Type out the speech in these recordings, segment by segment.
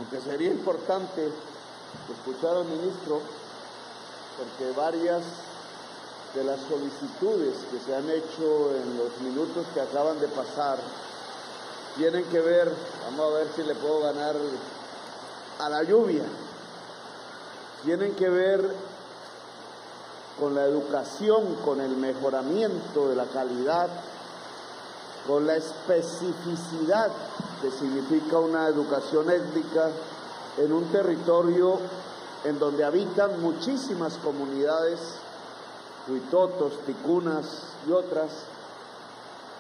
aunque sería importante escuchar al ministro, porque varias de las solicitudes que se han hecho en los minutos que acaban de pasar tienen que ver, vamos a ver si le puedo ganar a la lluvia, tienen que ver con la educación, con el mejoramiento de la calidad, con la especificidad que significa una educación étnica en un territorio en donde habitan muchísimas comunidades, huitotos, ticunas y otras,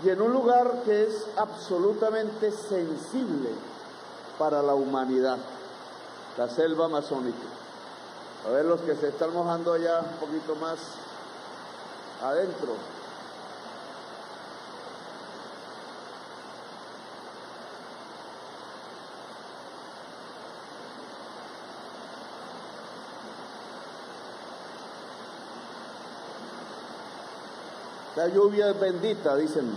y en un lugar que es absolutamente sensible para la humanidad, la selva amazónica. A ver los que se están mojando allá un poquito más adentro. La lluvia es bendita, dicen.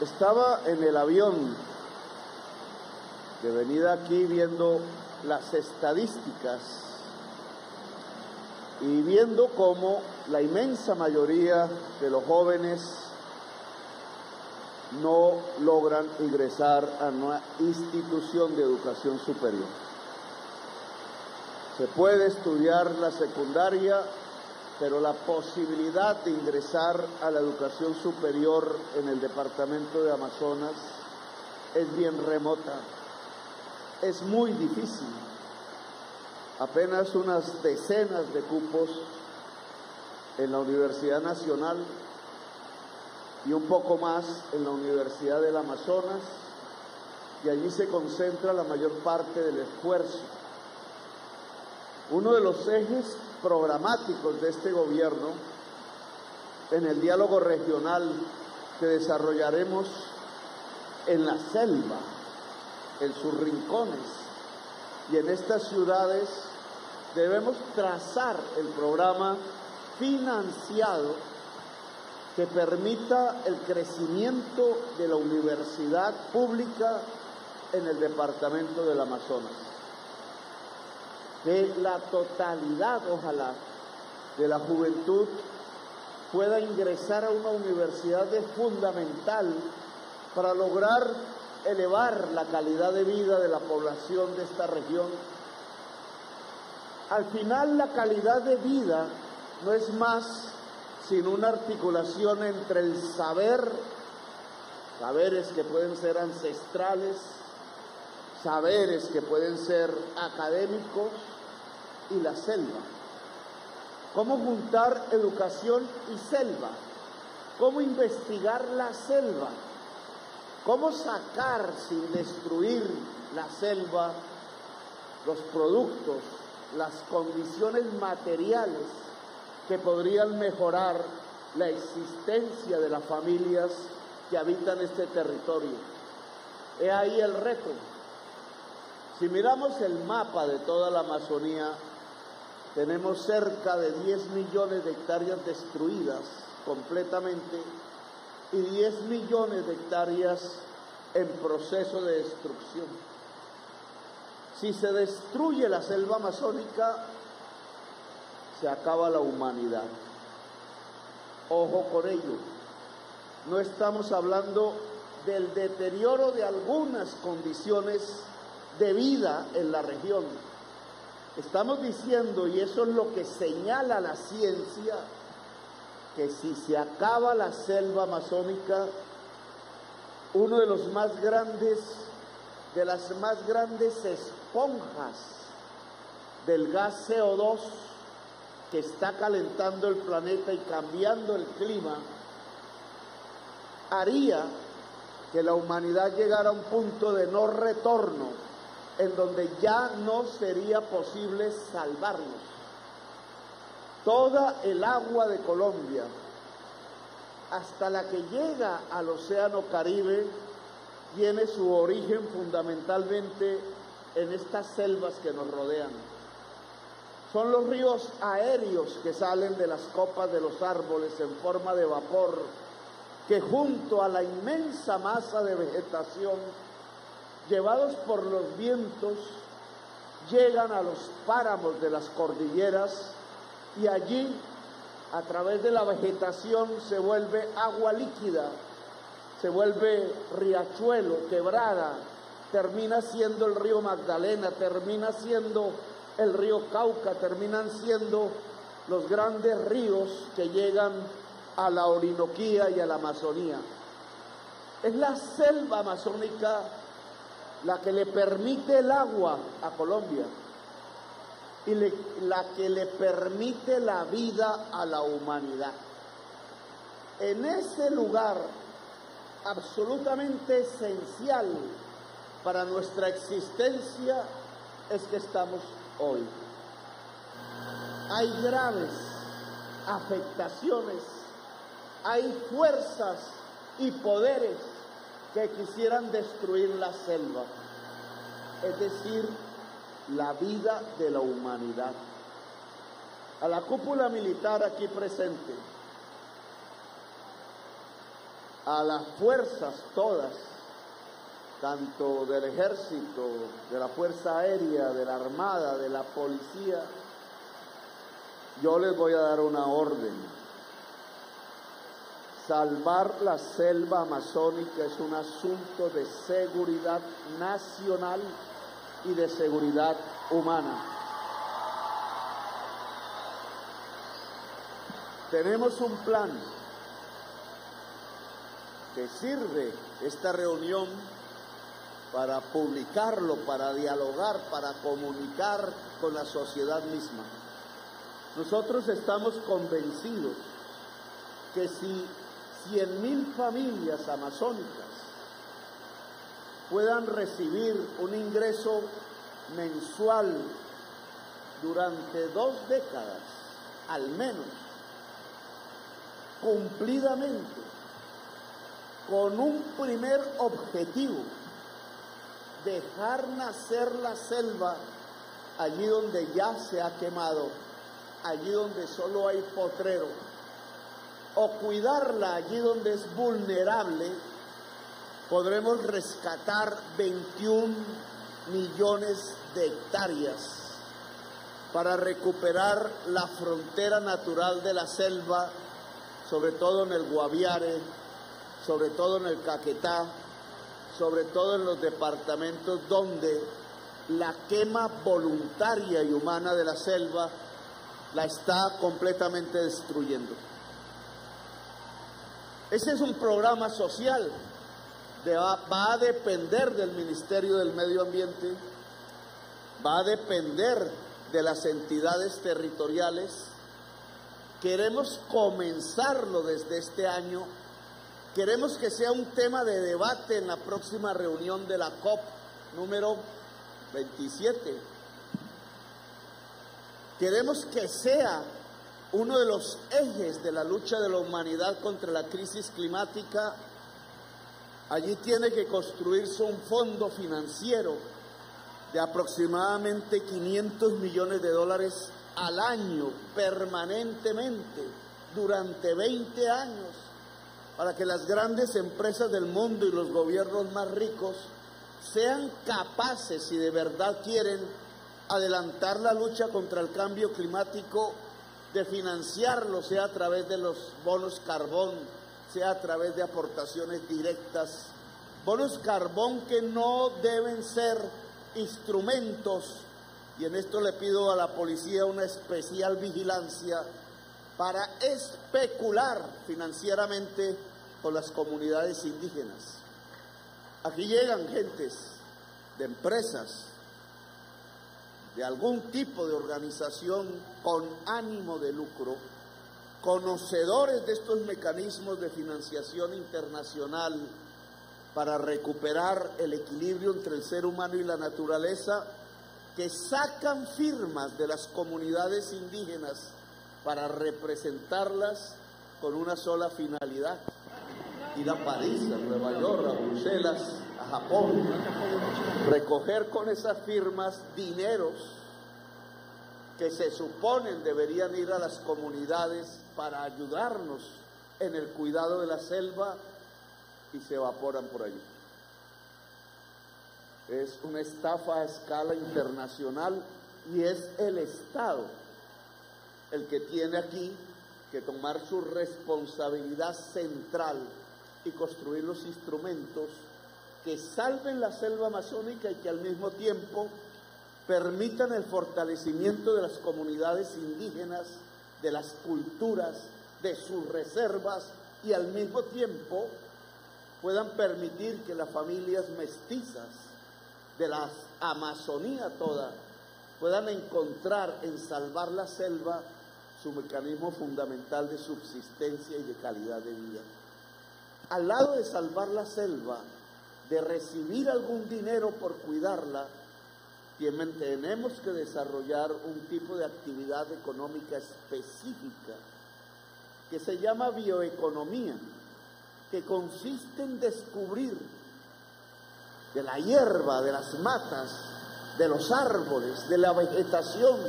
Estaba en el avión de venida aquí viendo las estadísticas y viendo cómo la inmensa mayoría de los jóvenes no logran ingresar a una institución de educación superior. Se puede estudiar la secundaria, pero la posibilidad de ingresar a la educación superior en el departamento de Amazonas es bien remota. Es muy difícil, apenas unas decenas de cupos en la Universidad Nacional y un poco más en la Universidad del Amazonas, y allí se concentra la mayor parte del esfuerzo. Uno de los ejes programáticos de este gobierno en el diálogo regional que desarrollaremos en la selva, en sus rincones y en estas ciudades, debemos trazar el programa financiado que permita el crecimiento de la universidad pública en el departamento del Amazonas. Que la totalidad, ojalá, de la juventud pueda ingresar a una universidad es fundamental para lograr elevar la calidad de vida de la población de esta región. Al final, la calidad de vida no es más sino una articulación entre el saberes que pueden ser ancestrales, saberes que pueden ser académicos, y la selva. ¿Cómo juntar educación y selva? ¿Cómo investigar la selva? ¿Cómo sacar sin destruir la selva los productos, las condiciones materiales que podrían mejorar la existencia de las familias que habitan este territorio? He ahí el reto. Si miramos el mapa de toda la Amazonía, tenemos cerca de 10 millones de hectáreas destruidas completamente y 10 millones de hectáreas en proceso de destrucción. Si se destruye la selva amazónica, se acaba la humanidad. Ojo con ello. No estamos hablando del deterioro de algunas condiciones de vida en la región. Estamos diciendo, y eso es lo que señala la ciencia, que si se acaba la selva amazónica, uno de los más grandes, de las más grandes esponjas del gas CO2 que está calentando el planeta y cambiando el clima, haría que la humanidad llegara a un punto de no retorno, en donde ya no sería posible salvarnos. Toda el agua de Colombia, hasta la que llega al Océano Caribe, tiene su origen fundamentalmente en estas selvas que nos rodean. Son los ríos aéreos que salen de las copas de los árboles en forma de vapor que junto a la inmensa masa de vegetación, llevados por los vientos, llegan a los páramos de las cordilleras y allí, a través de la vegetación, se vuelve agua líquida, se vuelve riachuelo, quebrada, termina siendo el río Magdalena, termina siendo el río Cauca, terminan siendo los grandes ríos que llegan a la Orinoquía y a la Amazonía. Es la selva amazónica la que le permite el agua a Colombia y la que le permite la vida a la humanidad. En ese lugar absolutamente esencial para nuestra existencia es que estamos hoy. Hay graves afectaciones, hay fuerzas y poderes que quisieran destruir la selva, es decir, la vida de la humanidad. A la cúpula militar aquí presente, a las fuerzas todas, tanto del ejército, de la fuerza aérea, de la armada, de la policía, yo les voy a dar una orden. Salvar la selva amazónica es un asunto de seguridad nacional y de seguridad humana. Tenemos un plan que sirve esta reunión para publicarlo, para dialogar, para comunicar con la sociedad misma. Nosotros estamos convencidos que si 100.000 familias amazónicas puedan recibir un ingreso mensual durante 2 décadas, al menos, cumplidamente, con un primer objetivo: dejar nacer la selva allí donde ya se ha quemado, allí donde solo hay potrero, o cuidarla allí donde es vulnerable, podremos rescatar 21 millones de hectáreas para recuperar la frontera natural de la selva, sobre todo en el Guaviare, sobre todo en el Caquetá, sobre todo en los departamentos donde la quema voluntaria y humana de la selva la está completamente destruyendo. Ese es un programa social, va a depender del Ministerio del Medio Ambiente, va a depender de las entidades territoriales. Queremos comenzarlo desde este año, queremos que sea un tema de debate en la próxima reunión de la COP número 27. Queremos que sea uno de los ejes de la lucha de la humanidad contra la crisis climática. Allí tiene que construirse un fondo financiero de aproximadamente $500 millones al año, permanentemente, durante 20 años, para que las grandes empresas del mundo y los gobiernos más ricos sean capaces, si de verdad quieren adelantar la lucha contra el cambio climático, de financiarlo, sea a través de los bonos carbón, sea a través de aportaciones directas. Bonos carbón que no deben ser instrumentos, y en esto le pido a la policía una especial vigilancia, para especular financieramente con las comunidades indígenas. Aquí llegan gentes de empresas, de algún tipo de organización con ánimo de lucro, conocedores de estos mecanismos de financiación internacional para recuperar el equilibrio entre el ser humano y la naturaleza, que sacan firmas de las comunidades indígenas para representarlas con una sola finalidad: ir a París, a Nueva York, a Bruselas, a Japón, recoger con esas firmas dineros que se suponen deberían ir a las comunidades para ayudarnos en el cuidado de la selva y se evaporan por allí. Es una estafa a escala internacional y es el Estado el que tiene aquí que tomar su responsabilidad central y construir los instrumentos que salven la selva amazónica y que al mismo tiempo permitan el fortalecimiento de las comunidades indígenas, de las culturas, de sus reservas y al mismo tiempo puedan permitir que las familias mestizas de la Amazonía toda puedan encontrar en salvar la selva su mecanismo fundamental de subsistencia y de calidad de vida. Al lado de salvar la selva, de recibir algún dinero por cuidarla, tenemos que desarrollar un tipo de actividad económica específica que se llama bioeconomía, que consiste en descubrir de la hierba, de las matas, de los árboles, de la vegetación,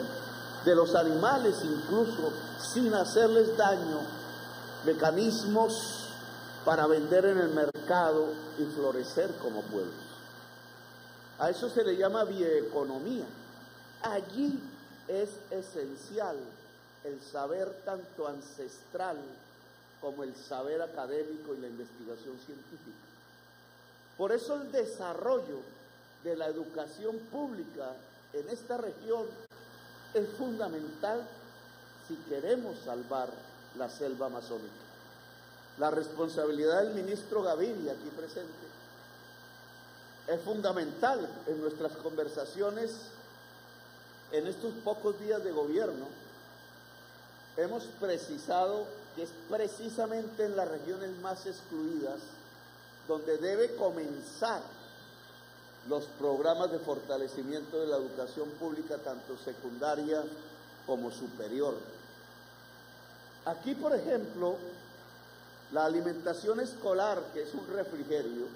de los animales incluso, sin hacerles daño, mecanismos para vender en el mercado y florecer como pueblos. A eso se le llama bioeconomía. Allí es esencial el saber tanto ancestral como el saber académico y la investigación científica. Por eso el desarrollo de la educación pública en esta región es fundamental si queremos salvar la selva amazónica. La responsabilidad del ministro Gaviria, aquí presente, es fundamental en nuestras conversaciones en estos pocos días de gobierno. Hemos precisado que es precisamente en las regiones más excluidas donde debe comenzar los programas de fortalecimiento de la educación pública, tanto secundaria como superior. Aquí, por ejemplo, la alimentación escolar, que es un refrigerio,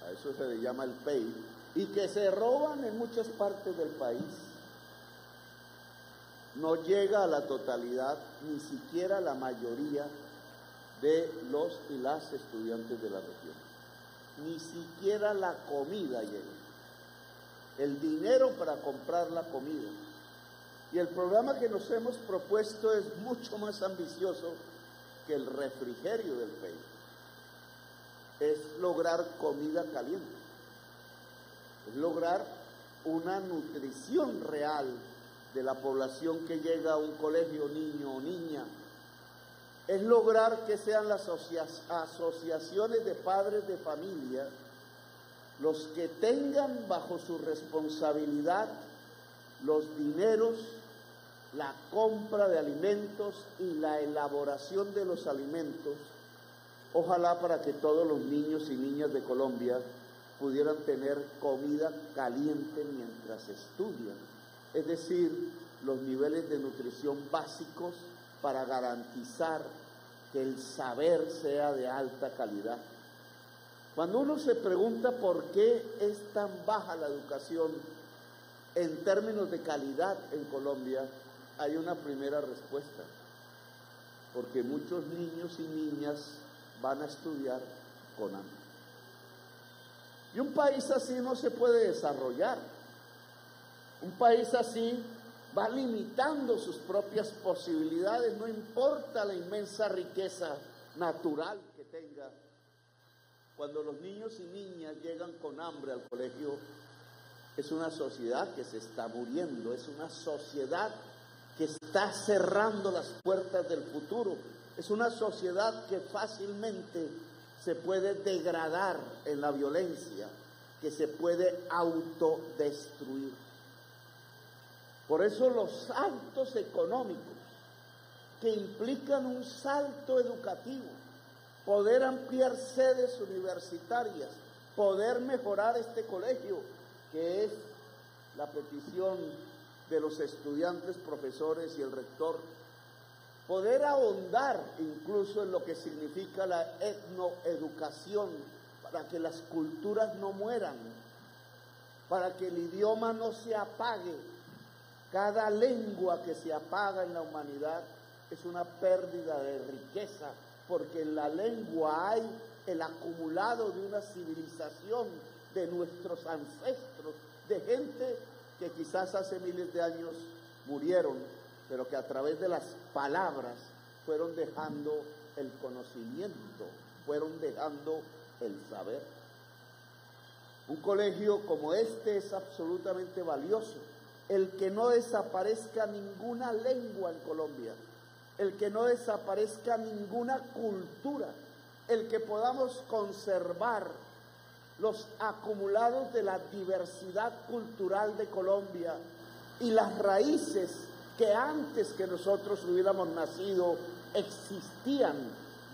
a eso se le llama el PEI, y que se roban en muchas partes del país, no llega a la totalidad, ni siquiera a la mayoría de los y las estudiantes de la región. Ni siquiera la comida llega. El dinero para comprar la comida. Y el programa que nos hemos propuesto es mucho más ambicioso que el refrigerio del PEI. Es lograr comida caliente. Es lograr una nutrición real de la población que llega a un colegio, niño o niña. Es lograr que sean las asociaciones de padres de familia los que tengan bajo su responsabilidad los dineros, la compra de alimentos y la elaboración de los alimentos, ojalá para que todos los niños y niñas de Colombia pudieran tener comida caliente mientras estudian, es decir, los niveles de nutrición básicos para garantizar que el saber sea de alta calidad. Cuando uno se pregunta por qué es tan baja la educación en términos de calidad en Colombia, hay una primera respuesta: porque muchos niños y niñas van a estudiar con hambre. Y un país así no se puede desarrollar. Un país así va limitando sus propias posibilidades, no importa la inmensa riqueza natural que tenga. Cuando los niños y niñas llegan con hambre al colegio, es una sociedad que se está muriendo, es una sociedad que está cerrando las puertas del futuro, es una sociedad que fácilmente se puede degradar en la violencia, que se puede autodestruir. Por eso los saltos económicos que implican un salto educativo, poder ampliar sedes universitarias, poder mejorar este colegio, que es la petición de los estudiantes, profesores y el rector, poder ahondar incluso en lo que significa la etnoeducación, para que las culturas no mueran, para que el idioma no se apague. Cada lengua que se apaga en la humanidad es una pérdida de riqueza, porque en la lengua hay el acumulado de una civilización de nuestros ancestros, de gente que quizás hace miles de años murieron, pero que a través de las palabras fueron dejando el conocimiento, fueron dejando el saber. Un colegio como este es absolutamente valioso. El que no desaparezca ninguna lengua en Colombia, el que no desaparezca ninguna cultura, el que podamos conservar los acumulados de la diversidad cultural de Colombia y las raíces que antes que nosotros hubiéramos nacido existían,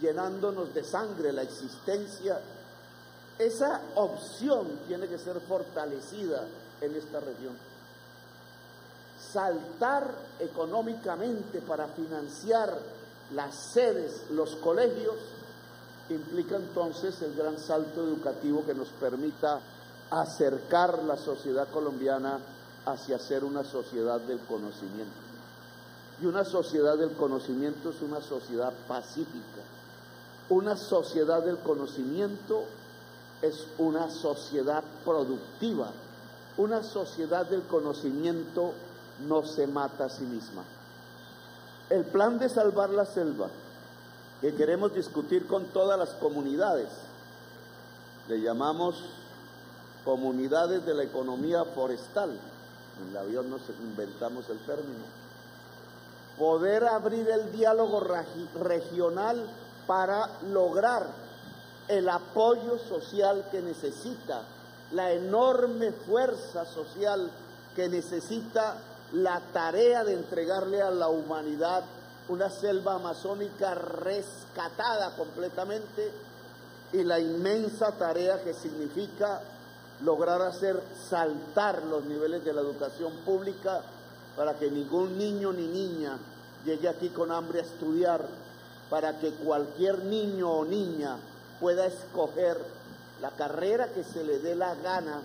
llenándonos de sangre la existencia. Esa opción tiene que ser fortalecida en esta región. Saltar económicamente para financiar las sedes, los colegios, implica entonces el gran salto educativo que nos permita acercar la sociedad colombiana hacia ser una sociedad del conocimiento. Y una sociedad del conocimiento es una sociedad pacífica. Una sociedad del conocimiento es una sociedad productiva. Una sociedad del conocimiento no se mata a sí misma. El plan de salvar la selva, que queremos discutir con todas las comunidades, le llamamos comunidades de la economía forestal. En el avión nos inventamos el término. Poder abrir el diálogo regional para lograr el apoyo social que necesita, la enorme fuerza social que necesita la tarea de entregarle a la humanidad una selva amazónica rescatada completamente y la inmensa tarea que significa lograr hacer saltar los niveles de la educación pública para que ningún niño ni niña llegue aquí con hambre a estudiar, para que cualquier niño o niña pueda escoger la carrera que se le dé la gana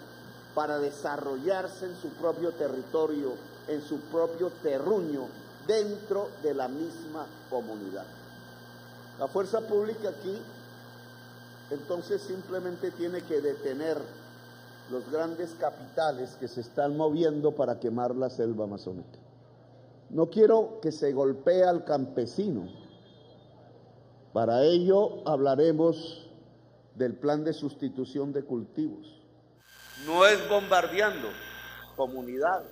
para desarrollarse en su propio territorio, en su propio terruño, dentro de la misma comunidad. La fuerza pública aquí, entonces, simplemente tiene que detener los grandes capitales que se están moviendo para quemar la selva amazónica. No quiero que se golpee al campesino. Para ello hablaremos del plan de sustitución de cultivos. No es bombardeando comunidades,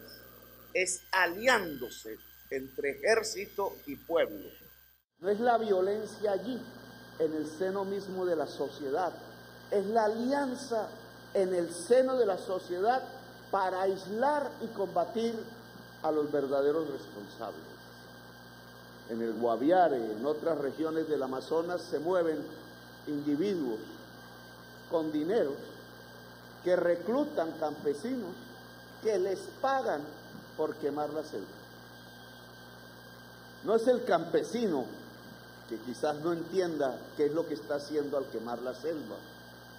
es aliándose entre ejército y pueblo. No es la violencia allí, en el seno mismo de la sociedad, es la alianza en el seno de la sociedad para aislar y combatir a los verdaderos responsables. En el Guaviare, en otras regiones del Amazonas, se mueven individuos con dinero que reclutan campesinos que les pagan por quemar la selva. No es el campesino que quizás no entienda qué es lo que está haciendo al quemar la selva,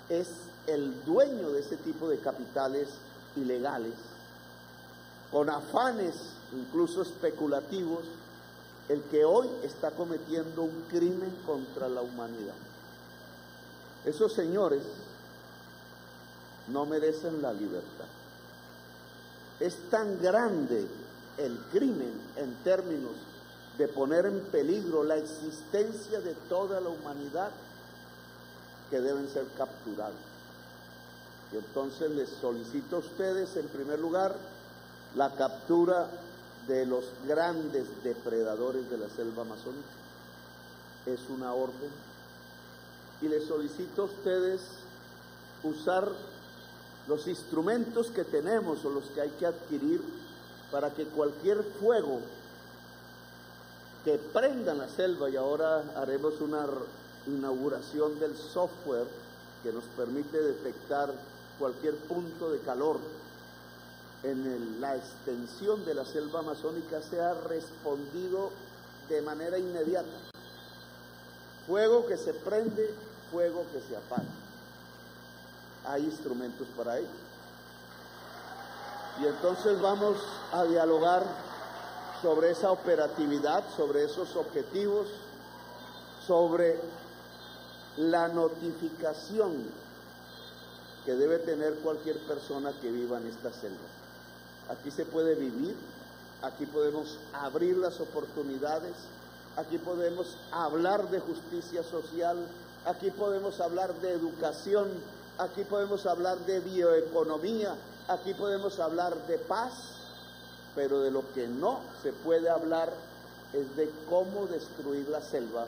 es el dueño de ese tipo de capitales ilegales, con afanes incluso especulativos, el que hoy está cometiendo un crimen contra la humanidad. Esos señores no merecen la libertad. Es tan grande el crimen en términos de poner en peligro la existencia de toda la humanidad que deben ser capturados. Y entonces les solicito a ustedes, en primer lugar, la captura de los grandes depredadores de la selva amazónica. Es una orden. Y les solicito a ustedes usar los instrumentos que tenemos o los que hay que adquirir para que cualquier fuego que prenda en la selva, y ahora haremos una inauguración del software que nos permite detectar cualquier punto de calor en la extensión de la selva amazónica, sea respondido de manera inmediata. Fuego que se prende, fuego que se apaga. Hay instrumentos para ello. Y entonces vamos a dialogar sobre esa operatividad, sobre esos objetivos, sobre la notificación que debe tener cualquier persona que viva en esta selva. Aquí se puede vivir, aquí podemos abrir las oportunidades, aquí podemos hablar de justicia social, aquí podemos hablar de educación, aquí podemos hablar de bioeconomía, aquí podemos hablar de paz, pero de lo que no se puede hablar es de cómo destruir la selva,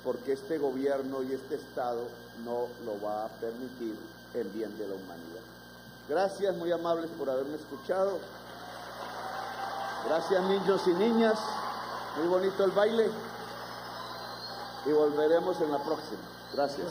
porque este gobierno y este Estado no lo va a permitir en bien de la humanidad. Gracias, muy amables, por haberme escuchado. Gracias, niños y niñas. Muy bonito el baile. Y volveremos en la próxima. Gracias.